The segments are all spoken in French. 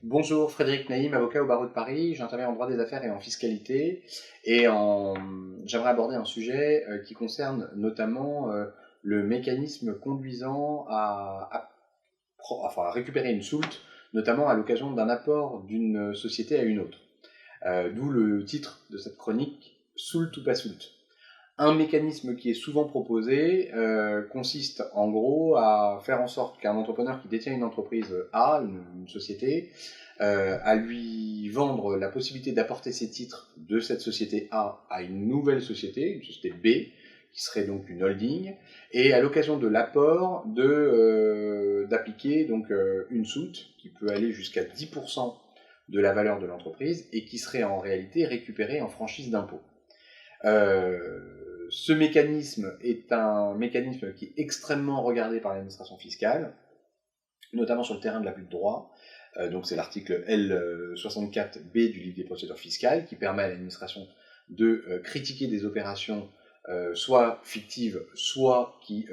Bonjour, Frédéric Naïm, avocat au barreau de Paris. J'interviens en droit des affaires et en fiscalité. J'aimerais aborder un sujet qui concerne notamment le mécanisme conduisant à récupérer une soulte, notamment à l'occasion d'un apport d'une société à une autre. D'où le titre de cette chronique, Soulte ou pas soulte. Un mécanisme qui est souvent proposé consiste en gros à faire en sorte qu'un entrepreneur qui détient une entreprise A, une société, à lui vendre la possibilité d'apporter ses titres de cette société A à une nouvelle société, une société B, qui serait donc une holding, et à l'occasion de l'apport d'appliquer donc une soulte qui peut aller jusqu'à 10% de la valeur de l'entreprise et qui serait en réalité récupérée en franchise d'impôt. Ce mécanisme est un mécanisme qui est extrêmement regardé par l'administration fiscale, notamment sur le terrain de l'abus de droit. Donc c'est l'article L64B du livre des procédures fiscales qui permet à l'administration de critiquer des opérations soit fictives, soit qui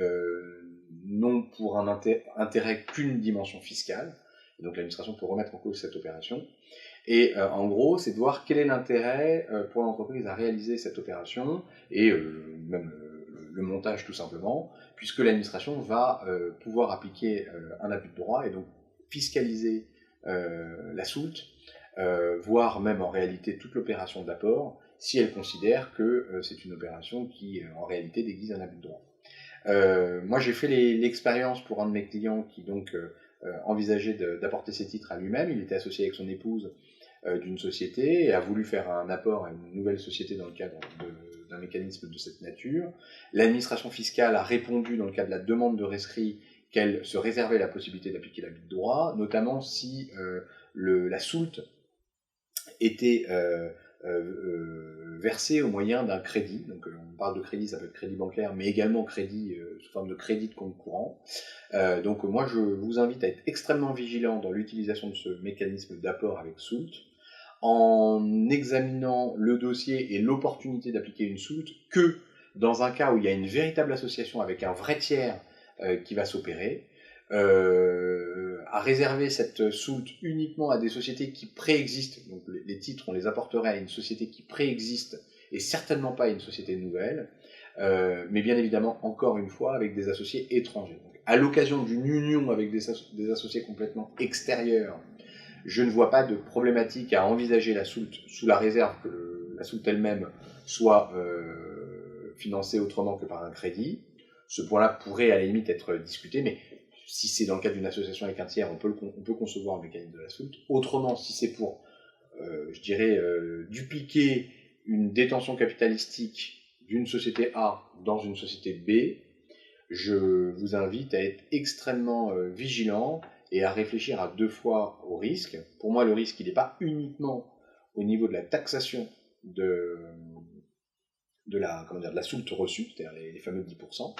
n'ont pour un intérêt qu'une dimension fiscale. Et donc l'administration peut remettre en cause cette opération. Et en gros, c'est de voir quel est l'intérêt pour l'entreprise à réaliser cette opération, et même le montage tout simplement, puisque l'administration va pouvoir appliquer un abus de droit et donc fiscaliser la soulte, voire même en réalité toute l'opération d'apport, si elle considère que c'est une opération qui en réalité déguise un abus de droit. Moi j'ai fait l'expérience pour un de mes clients qui donc envisageait d'apporter ses titres à lui-même. Il était associé avec son épouse d'une société et a voulu faire un apport à une nouvelle société dans le cadre d'un mécanisme de cette nature. L'administration fiscale a répondu dans le cadre de la demande de rescrit qu'elle se réservait la possibilité d'appliquer l'abus de droit, notamment si la soulte était versée au moyen d'un crédit. Donc on parle de crédit, ça peut être crédit bancaire, mais également crédit sous forme de crédit de compte courant. Donc moi je vous invite à être extrêmement vigilant dans l'utilisation de ce mécanisme d'apport avec soulte, en examinant le dossier et l'opportunité d'appliquer une soulte que dans un cas où il y a une véritable association avec un vrai tiers qui va s'opérer, à réserver cette soulte uniquement à des sociétés qui préexistent. Donc les titres, on les apporterait à une société qui préexiste et certainement pas à une société nouvelle, mais bien évidemment, encore une fois, avec des associés étrangers. Donc, à l'occasion d'une union avec des associés complètement extérieurs, je ne vois pas de problématique à envisager la soulte sous la réserve que la soulte elle-même soit financée autrement que par un crédit. Ce point-là pourrait à la limite être discuté, mais si c'est dans le cadre d'une association avec un tiers, on peut concevoir le mécanisme de la soulte. Autrement, si c'est pour, dupliquer une détention capitalistique d'une société A dans une société B, je vous invite à être extrêmement vigilant et à réfléchir à deux fois au risque. Pour moi, le risque, il n'est pas uniquement au niveau de la taxation de la soulte reçue, c'est-à-dire les fameux 10%,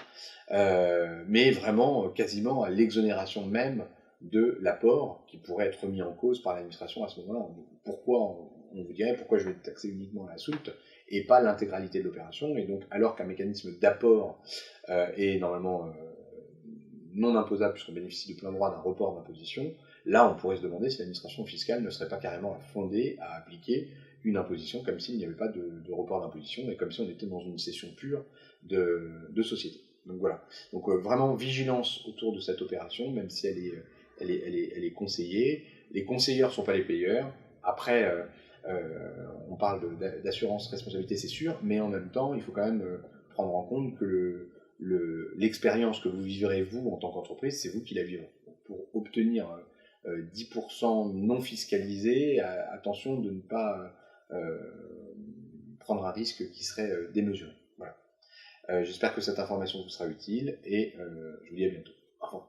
mais vraiment quasiment à l'exonération même de l'apport qui pourrait être mis en cause par l'administration à ce moment-là. Pourquoi on vous dirait pourquoi je vais taxer uniquement la soulte et pas l'intégralité de l'opération, et donc alors qu'un mécanisme d'apport est normalement non imposable puisqu'on bénéficie de plein droit d'un report d'imposition, là on pourrait se demander si l'administration fiscale ne serait pas carrément fondée à appliquer une imposition comme s'il n'y avait pas de report d'imposition et comme si on était dans une cession pure de société. Donc voilà. Donc vraiment vigilance autour de cette opération, même si elle est conseillée. Les conseilleurs ne sont pas les payeurs. Après, on parle d'assurance responsabilité, c'est sûr, mais en même temps, il faut quand même prendre en compte que l'expérience que vous vivrez vous en tant qu'entreprise, c'est vous qui la vivrez. Pour obtenir 10% non fiscalisé, attention de ne pas prendre un risque qui serait démesuré. Voilà. J'espère que cette information vous sera utile et je vous dis à bientôt. Au revoir.